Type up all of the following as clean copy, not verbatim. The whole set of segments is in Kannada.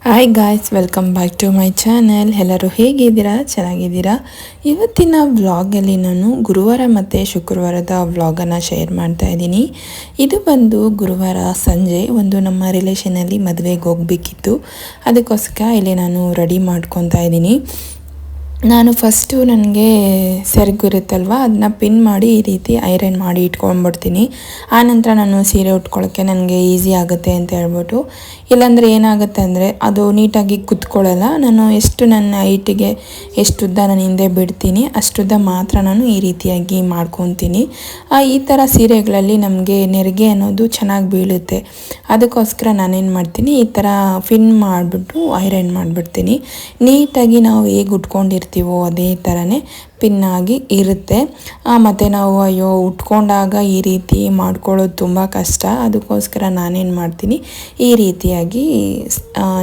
Hi guys, welcome back to my channel. ಎಲ್ಲರೂ ಹೇಗಿದ್ದೀರಾ? ಚೆನ್ನಾಗಿದ್ದೀರಾ? ಇವತ್ತಿನ ವ್ಲಾಗಲ್ಲಿ ನಾನು ಗುರುವಾರ ಮತ್ತು ಶುಕ್ರವಾರದ ವ್ಲಾಗನ್ನು ಶೇರ್ ಮಾಡ್ತಾ ಇದ್ದೀನಿ. ಇದು ಬಂದು ಗುರುವಾರ ಸಂಜೆ ನಮ್ಮ ರಿಲೇಷನಲ್ಲಿ ಮದುವೆಗೆ ಹೋಗಬೇಕಿತ್ತು. ಅದಕ್ಕೋಸ್ಕರ ಇಲ್ಲಿ ನಾನು ರೆಡಿ ಮಾಡ್ಕೊತಾ ಇದ್ದೀನಿ. ನಾನು ಫಸ್ಟು ನನಗೆ ಸೆರಗಿರುತ್ತಲ್ವ, ಅದನ್ನ ಪಿನ್ ಮಾಡಿ ಈ ರೀತಿ ಐರನ್ ಮಾಡಿ ಇಟ್ಕೊಂಡ್ಬಿಡ್ತೀನಿ. ಆನಂತರ ನಾನು ಸೀರೆ ಉಟ್ಕೊಳ್ಳೋಕ್ಕೆ ನನಗೆ ಈಸಿ ಆಗುತ್ತೆ ಅಂತ ಹೇಳ್ಬಿಟ್ಟು. ಇಲ್ಲಾಂದರೆ ಏನಾಗುತ್ತೆ ಅಂದರೆ ಅದು ನೀಟಾಗಿ ಕುತ್ಕೊಳ್ಳಲ್ಲ. ನಾನು ಎಷ್ಟು ನನ್ನ ಹೈಟಿಗೆ ಎಷ್ಟು ಉದ್ದ ನಾನು ಹಿಂದೆ ಬಿಡ್ತೀನಿ ಅಷ್ಟುದ್ದ ಮಾತ್ರ ನಾನು ಈ ರೀತಿಯಾಗಿ ಮಾಡ್ಕೊತೀನಿ. ಈ ಥರ ಸೀರೆಗಳಲ್ಲಿ ನಮಗೆ ನೆರಿಗೆ ಅನ್ನೋದು ಚೆನ್ನಾಗಿ ಬೀಳುತ್ತೆ. ಅದಕ್ಕೋಸ್ಕರ ನಾನೇನು ಮಾಡ್ತೀನಿ, ಈ ಥರ ಪಿನ್ ಮಾಡಿಬಿಟ್ಟು ಐರನ್ ಮಾಡಿಬಿಡ್ತೀನಿ. ನೀಟಾಗಿ ನಾವು ಹೇಗೆ ಉಟ್ಕೊಂಡಿರ್ತೀವೋ ಅದೇ ಥರನೇ ಪಿನ್ನಾಗಿ ಇರುತ್ತೆ. ಮತ್ತು ನಾವು ಉಟ್ಕೊಂಡಾಗ ಈ ರೀತಿ ಮಾಡ್ಕೊಳ್ಳೋದು ತುಂಬ ಕಷ್ಟ. ಅದಕ್ಕೋಸ್ಕರ ನಾನೇನು ಮಾಡ್ತೀನಿ, ಈ ರೀತಿಯಾಗಿ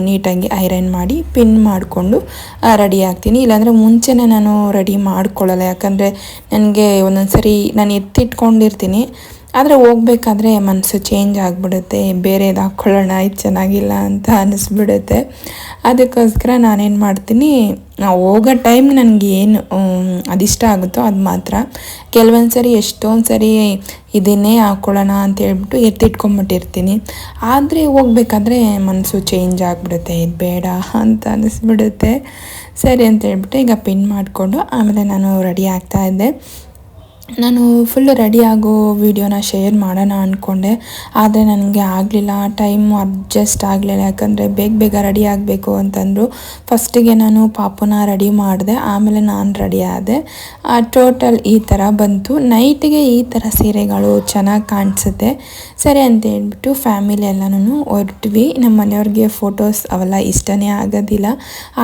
ನೀಟಾಗಿ ಐರನ್ ಮಾಡಿ ಪಿನ್ ಮಾಡಿಕೊಂಡು ರೆಡಿ ಆಗ್ತೀನಿ. ಇಲ್ಲಾಂದರೆ ಮುಂಚೆನೇ ನಾನು ರೆಡಿ ಮಾಡ್ಕೊಳ್ಳಲ್ಲ. ಯಾಕಂದರೆ ನನಗೆ ಒಂದೊಂದು ಸರಿ ನಾನು ಎತ್ತಿಟ್ಕೊಂಡಿರ್ತೀನಿ, ಆದರೆ ಹೋಗ್ಬೇಕಾದ್ರೆ ಮನಸ್ಸು ಚೇಂಜ್ ಆಗಿಬಿಡುತ್ತೆ, ಬೇರೆದು ಹಾಕ್ಕೊಳ್ಳೋಣ, ಇದು ಚೆನ್ನಾಗಿಲ್ಲ ಅಂತ ಅನ್ನಿಸ್ಬಿಡುತ್ತೆ. ಅದಕ್ಕೋಸ್ಕರ ನಾನೇನು ಮಾಡ್ತೀನಿ, ಹೋಗೋ ಟೈಮ್ ನನಗೆ ಏನು ಅದಿಷ್ಟ ಆಗುತ್ತೋ ಅದು ಮಾತ್ರ. ಕೆಲವೊಂದು ಸರಿ ಎಷ್ಟೊಂದು ಸರಿ ಇದನ್ನೇ ಹಾಕ್ಕೊಳ್ಳೋಣ ಅಂತ ಹೇಳ್ಬಿಟ್ಟು ಎತ್ತಿಟ್ಕೊಂಬಿಟ್ಟಿರ್ತೀನಿ. ಆದರೆ ಹೋಗ್ಬೇಕಾದ್ರೆ ಮನಸ್ಸು ಚೇಂಜ್ ಆಗಿಬಿಡುತ್ತೆ, ಇದು ಬೇಡ ಅಂತ ಅನ್ನಿಸ್ಬಿಡುತ್ತೆ. ಸರಿ ಅಂತ ಹೇಳ್ಬಿಟ್ಟು ಈಗ ಪಿನ್ ಮಾಡಿಕೊಂಡು ಆಮೇಲೆ ನಾನು ರೆಡಿ ಆಗ್ತಾಯಿದ್ದೆ. ನಾನು ಫುಲ್ಲು ರೆಡಿ ಆಗೋ ವಿಡಿಯೋನ ಶೇರ್ ಮಾಡೋಣ ಅಂದ್ಕೊಂಡೆ, ಆದರೆ ನನಗೆ ಆಗಲಿಲ್ಲ, ಟೈಮು ಅಡ್ಜಸ್ಟ್ ಆಗಲಿಲ್ಲ. ಯಾಕಂದರೆ ಬೇಗ ರೆಡಿ ಆಗಬೇಕು ಅಂತಂದರು. ಫಸ್ಟಿಗೆ ನಾನು ಪಾಪುನ ರೆಡಿ ಮಾಡಿದೆ, ಆಮೇಲೆ ನಾನು ರೆಡಿ ಆದೆ. ಟೋಟಲ್ ಈ ಥರ ಬಂತು. ನೈಟಿಗೆ ಈ ಥರ ಸೀರೆಗಳು ಚೆನ್ನಾಗಿ ಕಾಣಿಸುತ್ತೆ. ಸರಿ ಅಂತ ಹೇಳ್ಬಿಟ್ಟು ಫ್ಯಾಮಿಲಿ ಎಲ್ಲನೂ ಹೊರಟ್ವಿ. ನಮ್ಮ ಮನೆಯವ್ರಿಗೆ ಫೋಟೋಸ್ ಅವೆಲ್ಲ ಇಷ್ಟನೇ ಆಗೋದಿಲ್ಲ.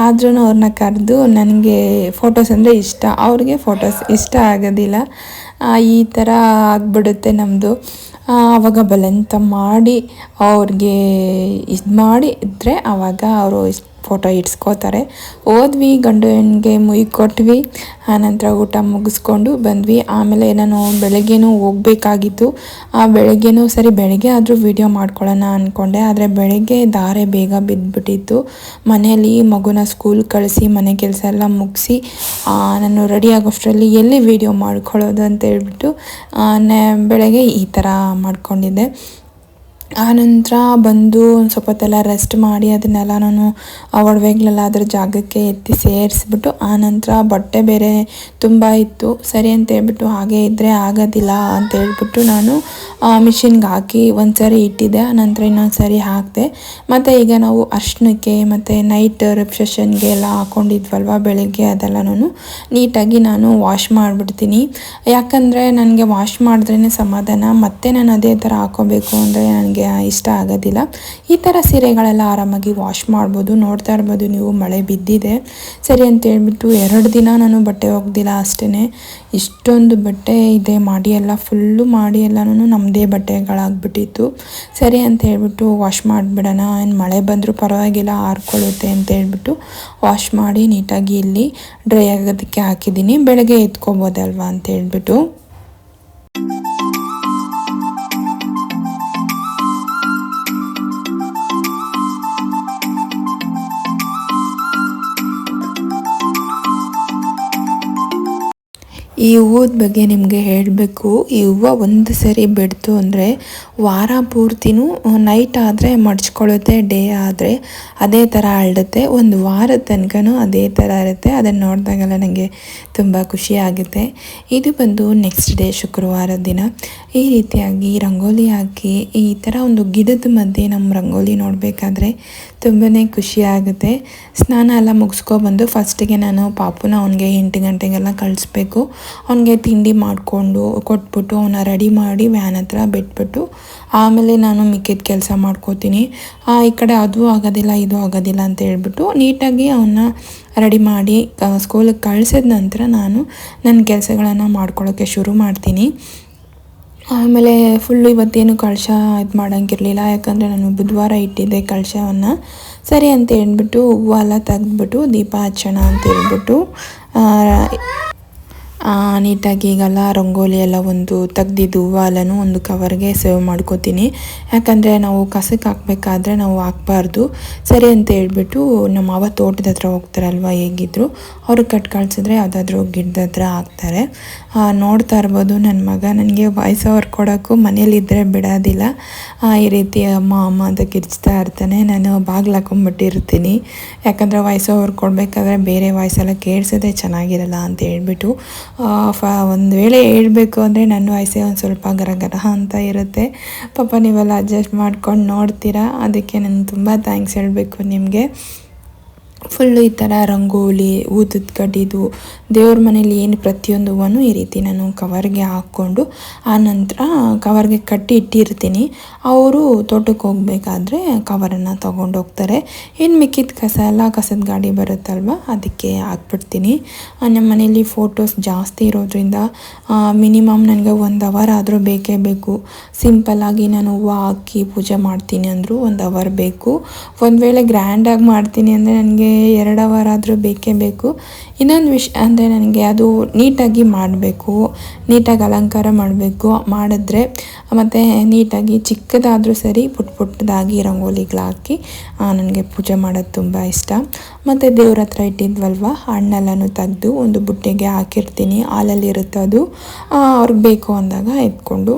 ಆದ್ರೂ ಅವ್ರನ್ನ ಕರೆದು, ನನಗೆ ಫೋಟೋಸ್ ಅಂದರೆ ಇಷ್ಟ, ಅವ್ರಿಗೆ ಫೋಟೋಸ್ ಇಷ್ಟ ಆಗೋದಿಲ್ಲ. ಈ ಥರ ಆಗಿಬಿಡುತ್ತೆ ನಮ್ಮದು. ಆವಾಗ ಬಲವಂತ ಮಾಡಿ ಅವ್ರಿಗೆ ಇದು ಮಾಡಿ ಇದ್ದರೆ ಆವಾಗ ಅವರು ಫೋಟೋ ಇಡ್ಸ್ಕೋತಾರೆ. ಹೋದ್ವಿ, ಗಂಡು ಹೆಣ್ಣಿಗೆ ಮುಯಿ ಕೊಟ್ವಿ. ಆನಂತರ ಊಟ ಮುಗಿಸ್ಕೊಂಡು ಬಂದ್ವಿ. ಆಮೇಲೆ ನಾನು ಬೆಳಗ್ಗೆನೂ ಹೋಗಬೇಕಾಗಿತ್ತು. ಬೆಳಗ್ಗೆನೂ ಸರಿ ಬೆಳಗ್ಗೆ ಆದರೂ ವೀಡಿಯೋ ಮಾಡ್ಕೊಳ್ಳೋಣ ಅಂದ್ಕೊಂಡೆ, ಆದರೆ ಬೆಳಗ್ಗೆ ದಾರೆ ಬೇಗ ಬಿದ್ದುಬಿಟ್ಟಿತ್ತು. ಮನೆಯಲ್ಲಿ ಮಗುನ ಸ್ಕೂಲ್ ಕಳಿಸಿ ಮನೆ ಕೆಲಸ ಎಲ್ಲ ಮುಗಿಸಿ ನಾನು ರೆಡಿ ಆಗೋಷ್ಟರಲ್ಲಿ ಎಲ್ಲಿ ವೀಡಿಯೋ ಮಾಡ್ಕೊಳ್ಳೋದು ಅಂತ ಹೇಳ್ಬಿಟ್ಟು ಬೆಳಗ್ಗೆ ಈ ಥರ ಮಾಡ್ಕೊಂಡಿದ್ದೆ. ಆನಂತರ ಬಂದು ಒಂದು ಸ್ವಲ್ಪ ಹೊತ್ತೆಲ್ಲ ರೆಸ್ಟ್ ಮಾಡಿ ಅದನ್ನೆಲ್ಲ ನಾನು ಒಡವೆಗಳೆಲ್ಲ ಅದ್ರ ಜಾಗಕ್ಕೆ ಎತ್ತಿ ಸೇರಿಸ್ಬಿಟ್ಟು, ಆನಂತರ ಬಟ್ಟೆ ಬೇರೆ ತುಂಬ ಇತ್ತು. ಸರಿ ಅಂತ ಹೇಳ್ಬಿಟ್ಟು ಹಾಗೆ ಇದ್ದರೆ ಆಗೋದಿಲ್ಲ ಅಂತ ಹೇಳ್ಬಿಟ್ಟು ನಾನು ಮಿಷಿನ್ಗೆ ಹಾಕಿ ಒಂದು ಸರಿ ಇಟ್ಟಿದ್ದೆ. ಆನಂತರ ಇನ್ನೊಂದು ಸರಿ ಹಾಕಿದೆ. ಮತ್ತು ಈಗ ನಾವು ಅರ್ಶನಕ್ಕೆ ಮತ್ತು ನೈಟ್ ರಿಸೆಪ್ಷನ್ಗೆ ಎಲ್ಲ ಹಾಕ್ಕೊಂಡಿದ್ವಲ್ವ ಬೆಳಗ್ಗೆ, ಅದೆಲ್ಲನೂ ನೀಟಾಗಿ ನಾನು ವಾಶ್ ಮಾಡಿಬಿಡ್ತೀನಿ. ಯಾಕಂದರೆ ನನಗೆ ವಾಶ್ ಮಾಡಿದ್ರೇ ಸಮಾಧಾನ. ಮತ್ತು ನಾನು ಅದೇ ಥರ ಹಾಕ್ಕೋಬೇಕು ಅಂದರೆ ನನಗೆ ಇಷ್ಟ ಆಗೋದಿಲ್ಲ. ಈ ಥರ ಸೀರೆಗಳೆಲ್ಲ ಆರಾಮಾಗಿ ವಾಶ್ ಮಾಡ್ಬೋದು. ನೋಡ್ತಾ ಇರ್ಬೋದು ನೀವು, ಮಳೆ ಬಿದ್ದಿದೆ. ಸರಿ ಅಂತ ಹೇಳ್ಬಿಟ್ಟು 2 ದಿನ ನಾನು ಬಟ್ಟೆ ಒಗ್ದಿಲ್ಲ ಅಷ್ಟೇ. ಇಷ್ಟೊಂದು ಬಟ್ಟೆ ಇದೆ, ಮಾಡಿ ಎಲ್ಲ ಫುಲ್ಲು ಮಾಡಿ ಎಲ್ಲನೂ ನಮ್ಮದೇ ಬಟ್ಟೆಗಳಾಗ್ಬಿಟ್ಟಿತ್ತು. ಸರಿ ಅಂತ ಹೇಳ್ಬಿಟ್ಟು ವಾಶ್ ಮಾಡಿಬಿಡೋಣ, ಏನು ಮಳೆ ಬಂದರೂ ಪರವಾಗಿಲ್ಲ ಆರ್ಕೊಳ್ಳುತ್ತೆ ಅಂತ ಹೇಳ್ಬಿಟ್ಟು ವಾಶ್ ಮಾಡಿ ನೀಟಾಗಿ ಇಲ್ಲಿ ಡ್ರೈ ಆಗೋದಕ್ಕೆ ಹಾಕಿದ್ದೀನಿ. ಬೆಳಗ್ಗೆ ಎತ್ಕೊಬೋದಲ್ವ ಅಂತ ಹೇಳ್ಬಿಟ್ಟು. ಈ ಹೂವದ ಬಗ್ಗೆ ನಿಮಗೆ ಹೇಳಬೇಕು. ಈ ಹೂವು ಒಂದು ಸರಿ ಬಿಡ್ತು ಅಂದರೆ ವಾರ ಪೂರ್ತಿನೂ ನೈಟ್ ಆದರೆ ಮಡ್ಚ್ಕೊಳ್ಳುತ್ತೆ, ಡೇ ಆದರೆ ಅದೇ ಥರ ಹರಡುತ್ತೆ. ಒಂದು ವಾರದ ತನಕನೂ ಅದೇ ಥರ ಇರುತ್ತೆ. ಅದನ್ನು ನೋಡಿದಾಗೆಲ್ಲ ನನಗೆ ತುಂಬ ಖುಷಿ ಆಗುತ್ತೆ. ಇದು ಬಂದು ನೆಕ್ಸ್ಟ್ ಡೇ ಶುಕ್ರವಾರದ ದಿನ ಈ ರೀತಿಯಾಗಿ ರಂಗೋಲಿ ಹಾಕಿ ಈ ಥರ ಒಂದು ಗಿಡದ ಮಧ್ಯೆ ನಮ್ಮ ರಂಗೋಲಿ ನೋಡಬೇಕಾದ್ರೆ ತುಂಬಾ ಖುಷಿ ಆಗುತ್ತೆ. ಸ್ನಾನ ಎಲ್ಲ ಮುಗಿಸ್ಕೊಬಂದು ಫಸ್ಟಿಗೆ ನಾನು ಪಾಪುನ ಅವನಿಗೆ 8 ಗಂಟೆಗೆಲ್ಲ ಕಳಿಸ್ಬೇಕು. ಅವನಿಗೆ ತಿಂಡಿ ಮಾಡಿಕೊಂಡು ಕೊಟ್ಬಿಟ್ಟು ಅವನ್ನ ರೆಡಿ ಮಾಡಿ ವ್ಯಾನ್ ಹತ್ರ ಬಿಟ್ಬಿಟ್ಟು ಆಮೇಲೆ ನಾನು ಮಿಕ್ಕಿದ ಕೆಲಸ ಮಾಡ್ಕೋತೀನಿ. ಈ ಕಡೆ ಅದು ಆಗೋದಿಲ್ಲ ಇದು ಆಗೋದಿಲ್ಲ ಅಂತ ಹೇಳ್ಬಿಟ್ಟು ನೀಟಾಗಿ ಅವನ್ನ ರೆಡಿ ಮಾಡಿ ಸ್ಕೂಲಿಗೆ ಕಳಿಸಿದ ನಂತರ ನಾನು ನನ್ನ ಕೆಲಸಗಳನ್ನು ಮಾಡ್ಕೊಳ್ಳೋಕ್ಕೆ ಶುರು ಮಾಡ್ತೀನಿ. ಆಮೇಲೆ ಫುಲ್ಲು ಇವತ್ತೇನು ಕಳಶ ಇದು ಮಾಡೋಂಗಿರಲಿಲ್ಲ. ಯಾಕಂದರೆ ನಾನು ಬುಧವಾರ ಇಟ್ಟಿದ್ದೆ ಕಳಶವನ್ನು. ಸರಿ ಅಂತ ಹೇಳ್ಬಿಟ್ಟು ಹೂವೆಲ್ಲ ತೆಗೆದ್ಬಿಟ್ಟು ದೀಪ ಹಚ್ಚೋಣ ಅಂತ ಹೇಳ್ಬಿಟ್ಟು ನೀಟಾಗಿ ಈಗೆಲ್ಲ ರಂಗೋಲಿ ಎಲ್ಲ ಒಂದು ತೆಗ್ದಿದ್ದು ಹೂವು ಎಲ್ಲನೂ ಒಂದು ಕವರ್ಗೆ ಸೇವ್ ಮಾಡ್ಕೋತೀನಿ. ಯಾಕಂದರೆ ನಾವು ಕಸಕ್ಕೆ ಹಾಕಬೇಕಾದ್ರೆ ನಾವು ಹಾಕ್ಬಾರ್ದು ಸರಿ ಅಂತ ಹೇಳ್ಬಿಟ್ಟು ನಮ್ಮ ಅವ್ವ ತೋಟದ ಹತ್ರ ಹೋಗ್ತಾರಲ್ವ, ಹೇಗಿದ್ರು ಅವ್ರಿಗೆ ಕಟ್ ಕಳಿಸಿದ್ರೆ ಯಾವುದಾದ್ರೂ ಗಿಡದ ಹತ್ರ ಹಾಕ್ತಾರೆ. ನೋಡ್ತಾ ಇರ್ಬೋದು ನನ್ನ ಮಗ ನನಗೆ ವಾಯ್ಸ್ ಓವರ್ ಕೊಡೋಕ್ಕೂ ಮನೇಲಿದ್ದರೆ ಬಿಡೋದಿಲ್ಲ. ಈ ರೀತಿ ಅಮ್ಮ ಅಮ್ಮ ಅಂತ ಕಿರ್ಚ್ತಾ ಇರ್ತಾನೆ. ನಾನು ಬಾಗಿಲು ಹಾಕೊಂಡ್ಬಿಟ್ಟಿರ್ತೀನಿ, ಯಾಕಂದರೆ ವಾಯ್ಸ್ ಓವರ್ ಕೊಡಬೇಕಾದ್ರೆ ಬೇರೆ ವಾಯ್ಸೆಲ್ಲ ಕೇಳಿಸೋದೇ ಚೆನ್ನಾಗಿರಲ್ಲ ಅಂತ ಹೇಳ್ಬಿಟ್ಟು. ಒಂದು ವೇಳೆ ಹೇಳಬೇಕು ಅಂದರೆ ನನ್ನ ವಾಯ್ಸೇ ಒಂದು ಸ್ವಲ್ಪ ಗರಗರ ಅಂತ ಇರುತ್ತೆ. ಪಾಪ ನೀವೆಲ್ಲ ಅಡ್ಜಸ್ಟ್ ಮಾಡ್ಕೊಂಡು ನೋಡ್ತೀರಾ, ಅದಕ್ಕೆ ನಾನು ತುಂಬ ಥ್ಯಾಂಕ್ಸ್ ಹೇಳಬೇಕು ನಿಮಗೆ. ಫುಲ್ಲು ಈ ಥರ ರಂಗೋಲಿ, ಊದದ ಕಡ್ಡಿದು, ದೇವ್ರ ಮನೇಲಿ ಏನು ಪ್ರತಿಯೊಂದು ಹೂವನ್ನು ಈ ರೀತಿ ನಾನು ಕವರ್ಗೆ ಹಾಕ್ಕೊಂಡು ಆನಂತರ ಕವರ್ಗೆ ಕಟ್ಟಿ ಇಟ್ಟಿರ್ತೀನಿ. ಅವರು ತೋಟಕ್ಕೆ ಹೋಗಬೇಕಾದ್ರೆ ಕವರನ್ನು ತೊಗೊಂಡು ಹೋಗ್ತಾರೆ. ಇನ್ನು ಮಿಕ್ಕಿದ ಕಸ ಎಲ್ಲ ಕಸದ ಗಾಡಿ ಬರುತ್ತಲ್ವ, ಅದಕ್ಕೆ ಹಾಕ್ಬಿಡ್ತೀನಿ. ನಮ್ಮ ಮನೇಲಿ ಫೋಟೋಸ್ ಜಾಸ್ತಿ ಇರೋದ್ರಿಂದ ಮಿನಿಮಮ್ ನನಗೆ 1 ಅವರ್ ಆದರೂ ಬೇಕೇ ಬೇಕು. ಸಿಂಪಲ್ಲಾಗಿ ನಾನು ಹೂವು ಹಾಕಿ ಪೂಜೆ ಮಾಡ್ತೀನಿ ಅಂದರೂ 1 ಅವರ್ ಬೇಕು. ಒಂದು ವೇಳೆ ಗ್ರ್ಯಾಂಡಾಗಿ ಮಾಡ್ತೀನಿ ಅಂದರೆ ನನಗೆ 2 ಅವರ್ ಆದರೂ ಬೇಕೇ ಬೇಕು. ಇನ್ನೊಂದು ವಿಷಯ ಅಂದರೆ ನನಗೆ ಅದು ನೀಟಾಗಿ ಮಾಡಬೇಕು, ನೀಟಾಗಿ ಅಲಂಕಾರ ಮಾಡಬೇಕು. ಮಾಡಿದ್ರೆ ಮತ್ತು ನೀಟಾಗಿ ಚಿಕ್ಕದಾದರೂ ಸರಿ ಪುಟ್ಟದಾಗಿ ರಂಗೋಲಿಗಳಾಕಿ ನನಗೆ ಪೂಜೆ ಮಾಡೋದು ತುಂಬ ಇಷ್ಟ. ಮತ್ತು ದೇವ್ರ ಹತ್ರ ಇಟ್ಟಿದ್ವಲ್ವ ಹಣ್ಣೆಲ್ಲನೂ ತೆಗೆದು ಒಂದು ಬುಟ್ಟಿಗೆ ಹಾಕಿರ್ತೀನಿ. ಹಾಲಲ್ಲಿರುತ್ತೆ ಅದು, ಅವ್ರಿಗೆ ಬೇಕು ಅಂದಾಗ ಎತ್ಕೊಂಡು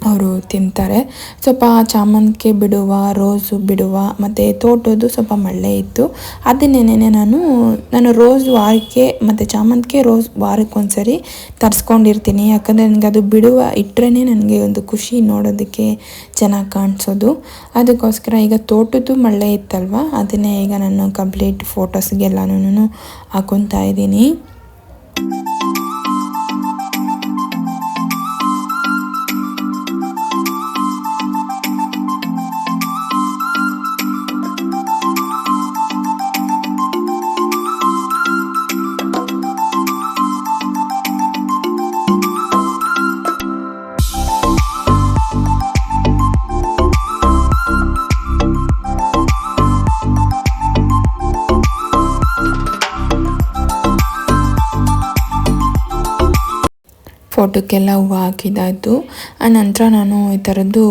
ಅವರು ತಿಂತಾರೆ. ಸ್ವಲ್ಪ ಚಾಮಂತಿಗೆ ಬಿಡುವ, ರೋಸು ಬಿಡುವ ಮತ್ತು ತೋಟದ್ದು ಸ್ವಲ್ಪ ಮಳ್ಳೆ ಇತ್ತು. ಅದನ್ನೇನೆ ನಾನು ರೋಸ್ ವಾರಕ್ಕೆ ಮತ್ತು ಚಾಮಂತಿಗೆ ರೋಸ್ ವಾರಕ್ಕೊಂದ್ಸರಿ ತರಿಸ್ಕೊಂಡಿರ್ತೀನಿ. ಯಾಕಂದರೆ ನನಗೆ ಅದು ಬಿಡುವ ಇಟ್ಟರೆ ನನಗೆ ಒಂದು ಖುಷಿ, ನೋಡೋದಕ್ಕೆ ಚೆನ್ನಾಗಿ ಕಾಣಿಸೋದು. ಅದಕ್ಕೋಸ್ಕರ ಈಗ ತೋಟದ್ದು ಮಳ್ಳೆ ಇತ್ತಲ್ವ, ಅದನ್ನೇ ಈಗ ನಾನು ಕಂಪ್ಲೀಟ್ ಫೋಟೋಸ್ಗೆಲ್ಲನೂ ಹಾಕೊತಾ ಇದ್ದೀನಿ. ಫೋಟೋಕ್ಕೆಲ್ಲ ಹೂವು ಹಾಕಿದ್ದಾಯಿತು. ಆನಂತರ ನಾನು ಈ ಥರದ್ದು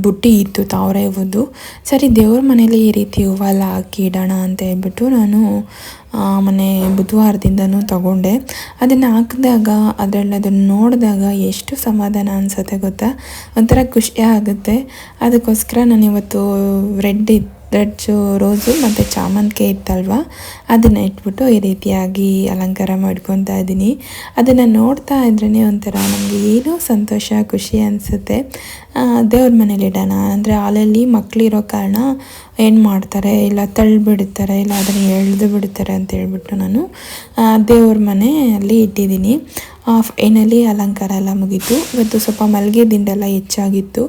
ಬುಟ್ಟಿ ಇತ್ತು ತಾವರೆ ಹೂವುದು. ಸರಿ ದೇವ್ರ ಮನೇಲಿ ಈ ರೀತಿ ಹೂವೆಲ್ಲ ಹಾಕಿ ಇಡೋಣ ಅಂತ ಹೇಳ್ಬಿಟ್ಟು ನಾನು ಮೊನ್ನೆ ಬುಧವಾರದಿಂದನೂ ತಗೊಂಡೆ. ಅದನ್ನು ಹಾಕಿದಾಗ ಅದನ್ನು ನೋಡಿದಾಗ ಎಷ್ಟು ಸಮಾಧಾನ ಅನಿಸುತ್ತೆ ಗೊತ್ತಾ, ಒಂಥರ ಖುಷಿ ಆಗುತ್ತೆ. ಅದಕ್ಕೋಸ್ಕರ ನಾನು ಇವತ್ತು ರೆಡ್ ರೋಸು ಮತ್ತು ಚಾಮಂತಿಗೆ ಇತ್ತಲ್ವ, ಅದನ್ನು ಇಟ್ಬಿಟ್ಟು ಈ ರೀತಿಯಾಗಿ ಅಲಂಕಾರ ಮಾಡ್ಕೊತಾ ಇದ್ದೀನಿ. ಅದನ್ನು ನೋಡ್ತಾ ಇದ್ರೇ ಒಂಥರ ನನಗೆ ಏನೋ ಸಂತೋಷ, ಖುಷಿ ಅನಿಸುತ್ತೆ. ದೇವ್ರ ಮನೇಲಿ ಇಡೋಣ ಅಂದರೆ ಹಾಲಲ್ಲಿ ಮಕ್ಕಳಿರೋ ಕಾರಣ ಏನು ಮಾಡ್ತಾರೆ, ಇಲ್ಲ ತಳ್ಳಿಬಿಡ್ತಾರೆ, ಇಲ್ಲ ಅದನ್ನು ಎಳೆದು ಬಿಡ್ತಾರೆ ಅಂತ ಹೇಳ್ಬಿಟ್ಟು ನಾನು ದೇವ್ರ ಮನೆಯಲ್ಲಿ ಇಟ್ಟಿದ್ದೀನಿ. ಏನಲ್ಲಿ ಅಲಂಕಾರ ಎಲ್ಲ ಮುಗೀತು. ಇವತ್ತು ಸ್ವಲ್ಪ ಮಲ್ಲಿಗೆ ದಿಂಡೆಲ್ಲ ಹೆಚ್ಚಾಗಿತ್ತು,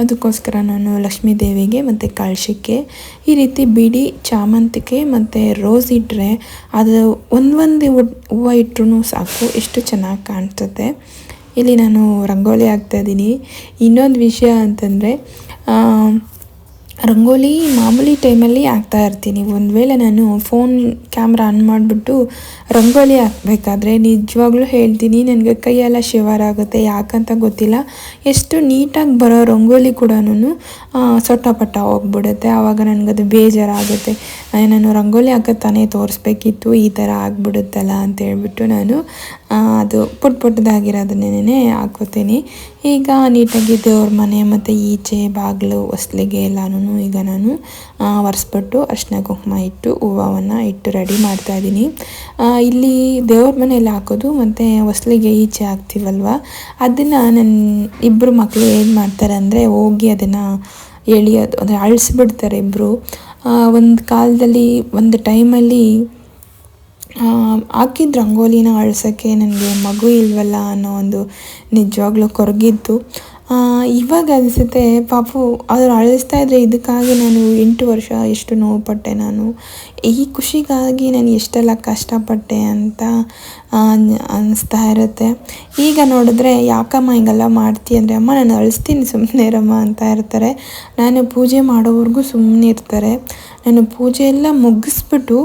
ಅದಕ್ಕೋಸ್ಕರ ನಾನು ಲಕ್ಷ್ಮೀ ದೇವಿಗೆ ಮತ್ತು ಕಳಶಕ್ಕೆ ಈ ರೀತಿ ಬಿಡಿ ಚಾಮಂತಿಗೆ ಮತ್ತು ರೋಸ್ ಇಟ್ಟರೆ ಅದು ಒಂದು ಹೂವು ಇಟ್ಟರೂ ಸಾಕು, ಎಷ್ಟು ಚೆನ್ನಾಗಿ ಕಾಣಿಸುತ್ತೆ. ಇಲ್ಲಿ ನಾನು ರಂಗೋಲಿ ಹಾಕ್ತಾಯಿದ್ದೀನಿ. ಇನ್ನೊಂದು ವಿಷಯ ಅಂತಂದರೆ ರಂಗೋಲಿ ಮಾಮೂಲಿ ಟೈಮಲ್ಲಿ ಹಾಕ್ತಾ ಇರ್ತೀನಿ. ಒಂದು ವೇಳೆ ನಾನು ಫೋನ್ ಕ್ಯಾಮ್ರಾ ಆನ್ ಮಾಡಿಬಿಟ್ಟು ರಂಗೋಲಿ ಹಾಕಬೇಕಾದ್ರೆ ನಿಜವಾಗ್ಲೂ ಹೇಳ್ತೀನಿ, ನನಗೆ ಕೈಯೆಲ್ಲ ಶಿವರ್ ಆಗುತ್ತೆ. ಯಾಕಂತ ಗೊತ್ತಿಲ್ಲ, ಎಷ್ಟು ನೀಟಾಗಿ ಬರೋ ರಂಗೋಲಿ ಕೂಡ ಸೊಟ್ಟಪಟ್ಟ ಹೋಗ್ಬಿಡುತ್ತೆ. ಆವಾಗ ನನಗದು ಬೇಜಾರಾಗುತ್ತೆ. ನಾನು ರಂಗೋಲಿ ಹಾಕೋದು ತಾನೇ ತೋರಿಸ್ಬೇಕಿತ್ತು, ಈ ಥರ ಆಗಿಬಿಡುತ್ತಲ್ಲ ಅಂತ ಹೇಳ್ಬಿಟ್ಟು ನಾನು ಅದು ಪುಟ್ಟದಾಗಿರೋದನ್ನೇ ಹಾಕೋತೀನಿ. ಈಗ ನೀಟಾಗಿ ದೇವ್ರ ಮನೆ ಮತ್ತು ಈಚೆ ಬಾಗಿಲು ಹೊಸ್ಲಿಗೆ ಎಲ್ಲನೂ ಈಗ ನಾನು ಒರೆಸ್ಬಿಟ್ಟು ಅರಿಶಿನ ಕುಂಕುಮ ಇಟ್ಟು ಹೂವನ್ನು ಇಟ್ಟು ರೆಡಿ ಮಾಡ್ತಾಯಿದ್ದೀನಿ. ಇಲ್ಲಿ ದೇವ್ರ ಮನೆಯಲ್ಲಿ ಹಾಕೋದು ಮತ್ತು ಹೊಸ್ಲಿಗೆ ಈಚೆ ಹಾಕ್ತೀವಲ್ವ, ಅದನ್ನು ನನ್ನ ಇಬ್ಬರು ಮಕ್ಕಳು ಏನು ಮಾಡ್ತಾರೆ ಅಂದರೆ ಹೋಗಿ ಅದನ್ನು ಎಳಿಯೋದು, ಅಂದರೆ ಅಳಿಸ್ಬಿಡ್ತಾರೆ ಇಬ್ಬರು. ಒಂದು ಕಾಲದಲ್ಲಿ ಒಂದು ಟೈಮಲ್ಲಿ ಹಾಕಿದ ರಂಗೋಲಿನ ಅಳ್ಸೋಕ್ಕೆ ನನಗೆ ಮಗು ಇಲ್ವಲ್ಲ ಅನ್ನೋ ಒಂದು ನಿಜವಾಗ್ಲೂ ಕೊರಗಿತ್ತು. ಇವಾಗ ಅನಿಸುತ್ತೆ ಪಾಪು ಅವ್ರು ಅಳಿಸ್ತಾ ಇದ್ದರೆ ಇದಕ್ಕಾಗಿ ನಾನು 8 ವರ್ಷ ಎಷ್ಟು ನೋವುಪಟ್ಟೆ. ನಾನು ಈ ಖುಷಿಗಾಗಿ ನಾನು ಎಷ್ಟೆಲ್ಲ ಕಷ್ಟಪಟ್ಟೆ ಅಂತ ಅನ್ನಿಸ್ತಾ ಇರುತ್ತೆ. ಈಗ ನೋಡಿದ್ರೆ ಯಾಕಮ್ಮ ಹಿಂಗೆಲ್ಲ ಮಾಡ್ತೀಯ ಅಂದರೆ, ಅಮ್ಮ ನಾನು ಅಳಿಸ್ತೀನಿ ಸುಮ್ಮನೆ ಇರಮ್ಮ ಅಂತ ಇರ್ತಾರೆ. ನಾನು ಪೂಜೆ ಮಾಡೋವರೆಗೂ ಸುಮ್ಮನೆ ಇರ್ತಾರೆ. ನಾನು ಪೂಜೆ ಎಲ್ಲ ಮುಗಿಸ್ಬಿಟ್ಟು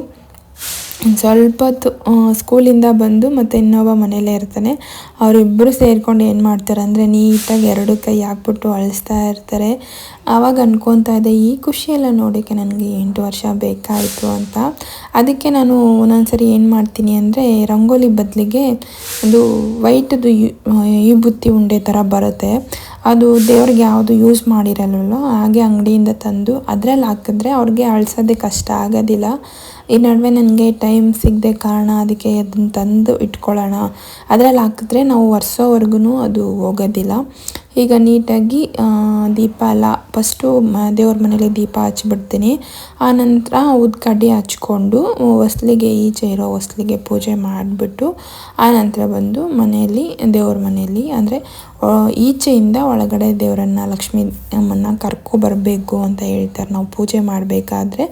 ಸ್ವಲ್ಪ ಹೊತ್ತು ಸ್ಕೂಲಿಂದ ಬಂದು ಮತ್ತು ಇನ್ನೊಬ್ಬ ಮನೆಯಲ್ಲೇ ಇರ್ತಾನೆ. ಅವರಿಬ್ಬರು ಸೇರ್ಕೊಂಡು ಏನು ಮಾಡ್ತಾರೆ ಅಂದರೆ ನೀಟಾಗಿ 2 ಕೈ ಹಾಕ್ಬಿಟ್ಟು ಅಳಿಸ್ತಾ ಇರ್ತಾರೆ. ಆವಾಗ ಅನ್ಕೊತಾ ಇದ್ದೆ ಈ ಖುಷಿಯೆಲ್ಲ ನೋಡೋಕ್ಕೆ ನನಗೆ 8 ವರ್ಷ ಬೇಕಾಯಿತು ಅಂತ. ಅದಕ್ಕೆ ನಾನು ಒಂದೊಂದ್ಸರಿ ಏನು ಮಾಡ್ತೀನಿ ಅಂದರೆ ರಂಗೋಲಿ ಬದಲಿಗೆ ಒಂದು ವೈಟದು ವಿಭೂತಿ ಉಂಡೆ ಥರ ಬರುತ್ತೆ. ಅದು ದೇವ್ರಿಗೆ ಯಾವುದು ಯೂಸ್ ಮಾಡಿರಲ್ವಲ್ಲ, ಹಾಗೆ ಅಂಗಡಿಯಿಂದ ತಂದು ಅದರಲ್ಲಿ ಹಾಕಿದ್ರೆ ಅವ್ರಿಗೆ ಅಳಿಸೋದೇ ಕಷ್ಟ ಆಗೋದಿಲ್ಲ. ಈ ನಡುವೆ ನನಗೆ ಟೈಮ್ ಸಿಗದೆ ಕಾರಣ ಅದಕ್ಕೆ ಅದನ್ನು ತಂದು ಇಟ್ಕೊಳ್ಳೋಣ, ಅದರಲ್ಲಿ ಹಾಕಿದ್ರೆ ನಾವು ವರ್ಷವರೆಗೂ ಅದು ಹೋಗೋದಿಲ್ಲ. ಈಗ ನೀಟಾಗಿ ದೀಪ ಎಲ್ಲ ಫಸ್ಟು ದೇವ್ರ ಮನೇಲಿ ದೀಪ ಹಚ್ಬಿಡ್ತೀನಿ. ಆನಂತರ ಉದ್ಕಡ್ಡಿ ಹಚ್ಕೊಂಡು ಹೊಸ್ಲಿಗೆ ಈಚೆ ಇರೋ ಹೊಸ್ಲಿಗೆ ಪೂಜೆ ಮಾಡಿಬಿಟ್ಟು ಆನಂತರ ಬಂದು ಮನೆಯಲ್ಲಿ ದೇವ್ರ ಮನೆಯಲ್ಲಿ ಅಂದರೆ ಈಚೆಯಿಂದ ಒಳಗಡೆ ದೇವರನ್ನು ಲಕ್ಷ್ಮೀ ಅಮ್ಮನ್ನ ಕರ್ಕೊಬರಬೇಕು ಅಂತ ಹೇಳ್ತಾರೆ. ನಾವು ಪೂಜೆ ಮಾಡಬೇಕಾದ್ರೆ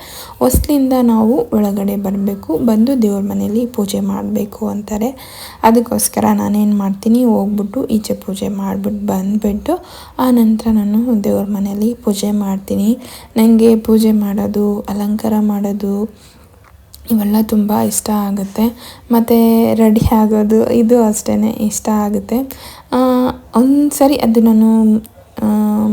ಹೊಸ್ಲಿಂದ ನಾವು ಒಳಗಡೆ ಬರಬೇಕು, ಬಂದು ದೇವ್ರ ಮನೆಯಲ್ಲಿ ಪೂಜೆ ಮಾಡಬೇಕು ಅಂತಾರೆ. ಅದಕ್ಕೋಸ್ಕರ ನಾನೇನು ಮಾಡ್ತೀನಿ, ಹೋಗ್ಬಿಟ್ಟು ಈಚೆ ಪೂಜೆ ಮಾಡಿಬಿಟ್ಟು ಬಂದುಬಿಟ್ಟು ಆನಂತರ ನಾನು ದೇವ್ರ ಮನೆಯಲ್ಲಿ ಪೂಜೆ ಮಾಡ್ತೀನಿ. ನನಗೆ ಪೂಜೆ ಮಾಡೋದು, ಅಲಂಕಾರ ಮಾಡೋದು ಇವೆಲ್ಲ ತುಂಬ ಇಷ್ಟ ಆಗುತ್ತೆ. ಮತ್ತು ರೆಡಿ ಆಗೋದು ಇದು ಅಷ್ಟೇ ಇಷ್ಟ ಆಗುತ್ತೆ. ಒಂದು ಸರಿ ಅದು ನಾನು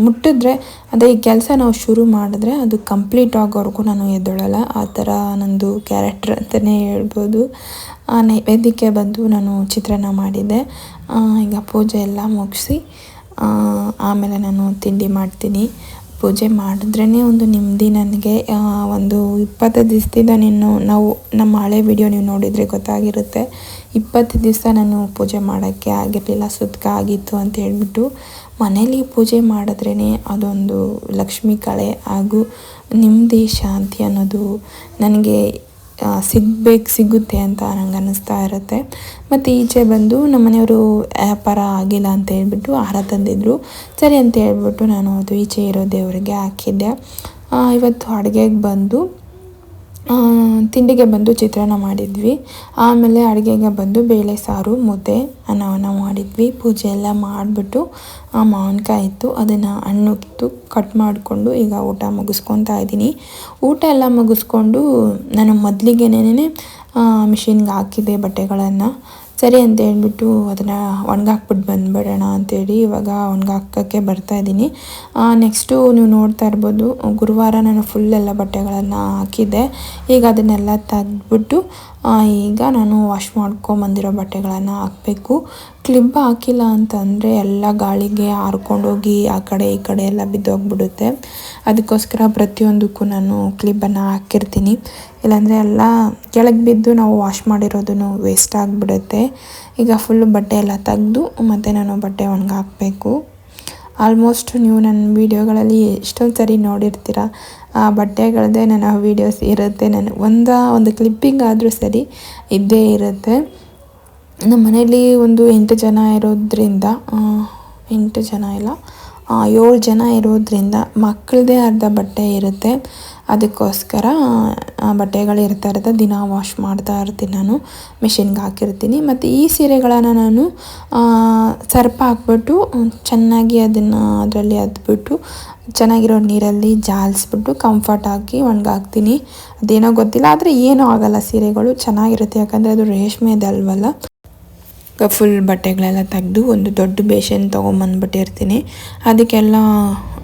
ಮುಟ್ಟಿದ್ರೆ ಅದೇ ಈ ಕೆಲಸ ನಾವು ಶುರು ಮಾಡಿದ್ರೆ ಅದು ಕಂಪ್ಲೀಟ್ ಆಗೋವರೆಗೂ ನಾನು ಎದ್ದೇಳಲ್ಲ. ಆ ಥರ ನಂದು ಕ್ಯಾರೆಕ್ಟರ್ ಅಂತಲೇ ಹೇಳ್ಬೋದು. ನೈವೇದ್ಯಕ್ಕೆ ಬಂದು ನಾನು ಚಿತ್ರಾನ್ನ ಮಾಡಿದ್ದೆ. ಈಗ ಪೂಜೆ ಎಲ್ಲ ಮುಗಿಸಿ ಆಮೇಲೆ ನಾನು ತಿಂಡಿ ಮಾಡ್ತೀನಿ. ಪೂಜೆ ಮಾಡಿದ್ರೇ ಒಂದು ನೆಮ್ಮದಿ ನನಗೆ. ಒಂದು 20 ದಿವಸದಿಂದ ನಾವು ನಮ್ಮ ಹಳೆ ವಿಡಿಯೋ ನೀವು ನೋಡಿದರೆ ಗೊತ್ತಾಗಿರುತ್ತೆ. 20 ದಿವಸ ನಾನು ಪೂಜೆ ಮಾಡೋಕ್ಕೆ ಆಗಿರಲಿಲ್ಲ, ಸುತ್ಕ ಆಗಿತ್ತು ಅಂತ ಹೇಳ್ಬಿಟ್ಟು. ಮನೇಲಿ ಪೂಜೆ ಮಾಡಿದ್ರೇ ಅದೊಂದು ಲಕ್ಷ್ಮೀ ಕಳೆ ಹಾಗೂ ನೆಮ್ಮದಿ ಶಾಂತಿ ಅನ್ನೋದು ನನಗೆ ಸಿಗುತ್ತೆ ಅಂತ ನಂಗೆ ಅನ್ನಿಸ್ತಾ ಇರುತ್ತೆ. ಮತ್ತು ಈಚೆ ಬಂದು ನಮ್ಮ ಮನೆಯವರು ವ್ಯಾಪಾರ ಆಗಿಲ್ಲ ಅಂತ ಹೇಳ್ಬಿಟ್ಟು ಆಹಾರ ತಂದಿದ್ರು. ಸರಿ ಅಂತ ಹೇಳ್ಬಿಟ್ಟು ನಾನು ಅದು ಈಚೆ ಇರೋ ದೇವರಿಗೆ ಹಾಕಿದ್ದೆ. ಇವತ್ತು ಅಡುಗೆಗೆ ಬಂದು ತಿಂಡಿಗೆ ಬಂದು ಚಿತ್ರಾನ್ನ ಮಾಡಿದ್ವಿ. ಆಮೇಲೆ ಅಡುಗೆಗೆ ಬಂದು ಬೇಳೆ ಸಾರು, ಮುದ್ದೆ, ಅನ್ನವನ್ನು ಮಾಡಿದ್ವಿ. ಪೂಜೆ ಎಲ್ಲ ಮಾಡಿಬಿಟ್ಟು ಮಾವಿನಕಾಯಿ ಇತ್ತು, ಅದನ್ನು ಹಣ್ಣು ಕಟ್ ಮಾಡಿಕೊಂಡು ಈಗ ಊಟ ಮುಗಿಸ್ಕೊತಾ ಇದ್ದೀನಿ. ಊಟ ಎಲ್ಲ ಮುಗಿಸ್ಕೊಂಡು ನಾನು ಮೊದಲಿಗೆನೇ ಮಿಷಿನ್ಗೆ ಹಾಕಿದ್ದೆ ಬಟ್ಟೆಗಳನ್ನು. ಸರಿ ಅಂತ ಹೇಳ್ಬಿಟ್ಟು ಅದನ್ನು ಒಣಗಾಕ್ಬಿಟ್ಟು ಬಂದುಬಿಡೋಣ ಅಂಥೇಳಿ ಇವಾಗ ಒಣಗಾಕೋಕ್ಕೆ ಬರ್ತಾಯಿದ್ದೀನಿ. ನೆಕ್ಸ್ಟು ನೀವು ನೋಡ್ತಾ ಇರ್ಬೋದು, ಗುರುವಾರ ನಾನು ಫುಲ್ಲೆಲ್ಲ ಬಟ್ಟೆಗಳನ್ನು ಹಾಕಿದ್ದೆ. ಈಗ ಅದನ್ನೆಲ್ಲ ತೆಗೆದ್ಬಿಟ್ಟು ಈಗ ನಾನು ವಾಶ್ ಮಾಡ್ಕೊಂಬಂದಿರೋ ಬಟ್ಟೆಗಳನ್ನು ಹಾಕಬೇಕು. ಕ್ಲಿಪ್ ಹಾಕಿಲ್ಲ ಅಂತಂದರೆ ಎಲ್ಲ ಗಾಳಿಗೆ ಹಾರ್ಕೊಂಡೋಗಿ ಆ ಕಡೆ ಈ ಕಡೆ ಎಲ್ಲ ಬಿದ್ದೋಗ್ಬಿಡುತ್ತೆ. ಅದಕ್ಕೋಸ್ಕರ ಪ್ರತಿಯೊಂದಕ್ಕೂ ನಾನು ಕ್ಲಿಪ್ಪನ್ನು ಹಾಕಿರ್ತೀನಿ. ಇಲ್ಲಾಂದರೆ ಎಲ್ಲ ಕೆಳಗೆ ಬಿದ್ದು ನಾವು ವಾಶ್ ಮಾಡಿರೋದನ್ನು ವೇಸ್ಟ್ ಆಗಿಬಿಡುತ್ತೆ. ಈಗ ಫುಲ್ಲು ಬಟ್ಟೆ ಎಲ್ಲ ತೆಗೆದು ಮತ್ತು ನಾನು ಬಟ್ಟೆ ಒಣಗಾಕಬೇಕು. ಆಲ್ಮೋಸ್ಟ್ ನೀವು ನನ್ನ ವೀಡಿಯೋಗಳಲ್ಲಿ ಎಷ್ಟೊಂದು ಸರಿ ನೋಡಿರ್ತೀರ, ಆ ಬಟ್ಟೆಗಳದ್ದೇ ನನ್ನ ವೀಡಿಯೋಸ್ ಇರುತ್ತೆ. ನಾನು ಒಂದು ಕ್ಲಿಪ್ಪಿಂಗ್ ಆದರೂ ಸರಿ ಇದ್ದೇ ಇರುತ್ತೆ. ನಮ್ಮ ಮನೇಲಿ ಒಂದು 8 ಜನ ಇರೋದ್ರಿಂದ 8 ಜನ ಇಲ್ಲ 7 ಜನ ಇರೋದ್ರಿಂದ ಮಕ್ಕಳದೇ ಅರ್ಧ ಬಟ್ಟೆ ಇರುತ್ತೆ. ಅದಕ್ಕೋಸ್ಕರ ಬಟ್ಟೆಗಳು ಇರುತ್ತೆ, ದಿನ ವಾಶ್ ಮಾಡ್ತಾ ಇರ್ತೀನಿ. ನಾನು ಮಿಷಿನ್ಗೆ ಹಾಕಿರ್ತೀನಿ. ಮತ್ತು ಈ ಸೀರೆಗಳನ್ನು ನಾನು ಸರ್ಪ ಹಾಕ್ಬಿಟ್ಟು ಚೆನ್ನಾಗಿ ಅದನ್ನು ಅದರಲ್ಲಿ ಅದ್ಬಿಟ್ಟು ಚೆನ್ನಾಗಿರೋ ನೀರಲ್ಲಿ ಜಾಲಿಸ್ಬಿಟ್ಟು ಕಂಫರ್ಟ್ ಹಾಕಿ ಒಣಗಾಕ್ತೀನಿ. ಅದೇನೋ ಗೊತ್ತಿಲ್ಲ, ಆದರೆ ಏನೂ ಆಗೋಲ್ಲ, ಸೀರೆಗಳು ಚೆನ್ನಾಗಿರುತ್ತೆ. ಯಾಕಂದರೆ ಅದು ರೇಷ್ಮೆದಲ್ವಲ್ಲ. ಫುಲ್ ಬಟ್ಟೆಗಳೆಲ್ಲ ತೆಗೆದು ಒಂದು ದೊಡ್ಡ ಬೇಷನ್ ತೊಗೊಂಬಂದ್ಬಿಟ್ಟಿರ್ತೀನಿ. ಅದಕ್ಕೆಲ್ಲ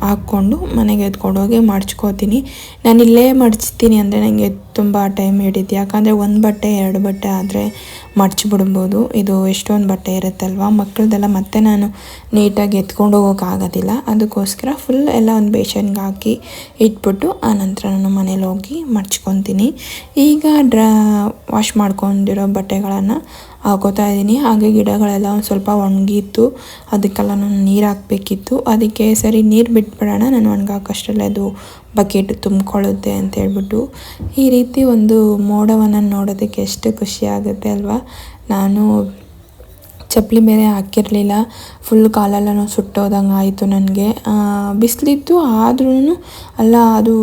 ಹಾಕ್ಕೊಂಡು ಮನೆಗೆ ಎತ್ಕೊಂಡೋಗಿ ಮಡ್ಚ್ಕೋತೀನಿ. ನಾನಿಲ್ಲೇ ಮಡ್ಚ್ತೀನಿ ಅಂದರೆ ನನಗೆ ತುಂಬ ಟೈಮ್ ಹಿಡಿಯುತ್ತೆ. ಯಾಕಂದರೆ 1 ಬಟ್ಟೆ 2 ಬಟ್ಟೆ ಆದರೆ ಮಡ್ಚಿಬಿಡ್ಬೋದು. ಇದು ಎಷ್ಟೊಂದು ಬಟ್ಟೆ ಇರುತ್ತಲ್ವ, ಮಕ್ಕಳದೆಲ್ಲ ಮತ್ತೆ ನಾನು ನೀಟಾಗಿ ಎತ್ಕೊಂಡು ಹೋಗೋಕ್ಕಾಗೋದಿಲ್ಲ. ಅದಕ್ಕೋಸ್ಕರ ಫುಲ್ ಎಲ್ಲ ಒಂದು ಬೇಷನ್ಗೆ ಹಾಕಿ ಇಟ್ಬಿಟ್ಟು ಆನಂತರ ನಾನು ಮನೇಲಿ ಹೋಗಿ ಮಡ್ಚ್ಕೊತೀನಿ. ಈಗ ವಾಶ್ ಮಾಡ್ಕೊಂಡಿರೋ ಬಟ್ಟೆಗಳನ್ನು ಹಾಕೋತಾ ಇದ್ದೀನಿ. ಹಾಗೆ ಗಿಡಗಳೆಲ್ಲ ಒಂದು ಸ್ವಲ್ಪ ಒಣಗಿತ್ತು, ಅದಕ್ಕೆಲ್ಲ ನಾನು ನೀರು ಹಾಕಬೇಕಿತ್ತು. ಅದಕ್ಕೆ ಸರಿ ನೀರು ಬಿಟ್ಬಿಡೋಣ, ನಾನು ಒಣಗಾಕೋಷ್ಟರಲ್ಲೇ ಅದು ಬಕೆಟ್ ತುಂಬಿಕೊಳ್ಳುತ್ತೆ ಅಂತ ಹೇಳ್ಬಿಟ್ಟು. ಈ ರೀತಿ ಒಂದು ಮೋಡವನ್ನು ನೋಡೋದಕ್ಕೆ ಎಷ್ಟು ಖುಷಿ ಆಗುತ್ತೆ ಅಲ್ವಾ. ನಾನು ಚಪ್ಪಲಿ ಬೇರೆ ಹಾಕಿರಲಿಲ್ಲ, ಫುಲ್ ಕಾಲೆಲ್ಲನೂ ಸುಟ್ಟೋದಂಗೆ ಆಯಿತು ನನಗೆ. ಬಿಸಿಲಿತ್ತು ಆದ್ರೂ ಅಲ್ಲ, ಅದು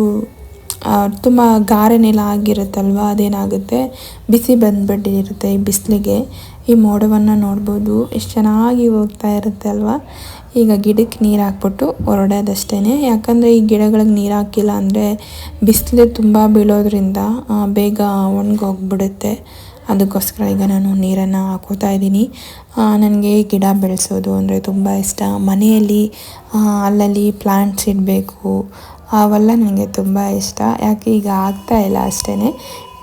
ತುಂಬ ಗಾರೆ ನೆಲ ಆಗಿರುತ್ತಲ್ವ, ಅದೇನಾಗುತ್ತೆ ಬಿಸಿ ಬಂದುಬಿಟ್ಟಿರುತ್ತೆ ಈ ಬಿಸಿಲಿಗೆ. ಈ ಮೋಡವನ್ನು ನೋಡ್ಬೋದು, ಎಷ್ಟು ಚೆನ್ನಾಗಿ ಹೋಗ್ತಾ ಇರುತ್ತೆ ಅಲ್ವಾ. ಈಗ ಗಿಡಕ್ಕೆ ನೀರು ಹಾಕ್ಬಿಟ್ಟು ಹೊರಡೋದಷ್ಟೇ, ಯಾಕಂದರೆ ಈ ಗಿಡಗಳಿಗೆ ನೀರು ಹಾಕಿಲ್ಲ ಅಂದರೆ ಬಿಸಿಲು ತುಂಬ ಬೀಳೋದ್ರಿಂದ ಬೇಗ ಒಣಗೋಗ್ಬಿಡುತ್ತೆ. ಅದಕ್ಕೋಸ್ಕರ ಈಗ ನಾನು ನೀರನ್ನು ಹಾಕೋತಾ ಇದ್ದೀನಿ. ನನಗೆ ಗಿಡ ಬೆಳೆಸೋದು ಅಂದರೆ ತುಂಬ ಇಷ್ಟ. ಮನೆಯಲ್ಲಿ ಅಲ್ಲಲ್ಲಿ ಪ್ಲ್ಯಾಂಟ್ಸ್ ಇಡಬೇಕು, ಅವೆಲ್ಲ ನನಗೆ ತುಂಬ ಇಷ್ಟ. ಯಾಕೆ ಈಗ ಆಗ್ತಾ ಇಲ್ಲ ಅಷ್ಟೇ.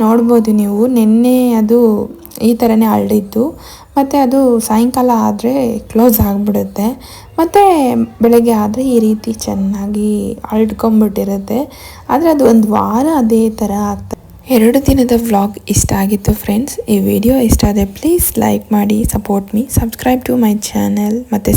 ನೋಡ್ಬೋದು ನೀವು, ನಿನ್ನೆ ಅದು ಈ ಥರನೇ ಹರಡಿತ್ತು, ಮತ್ತು ಅದು ಸಾಯಂಕಾಲ ಆದರೆ ಕ್ಲೋಸ್ ಆಗಿಬಿಡುತ್ತೆ, ಮತ್ತು ಬೆಳಗ್ಗೆ ಆದರೆ ಈ ರೀತಿ ಚೆನ್ನಾಗಿ ಹರಡ್ಕೊಂಬಿಟ್ಟಿರುತ್ತೆ. ಆದರೆ ಅದು ಒಂದು ವಾರ ಅದೇ ಥರ ಆಗ್ತದೆ. 2 ದಿನದ ವ್ಲಾಗ್ ಇಷ್ಟ ಆಗಿತ್ತು ಫ್ರೆಂಡ್ಸ್. ಈ ವಿಡಿಯೋ ಇಷ್ಟ ಆದರೆ ಪ್ಲೀಸ್ ಲೈಕ್ ಮಾಡಿ, support me, subscribe to my channel. ಮತ್ತು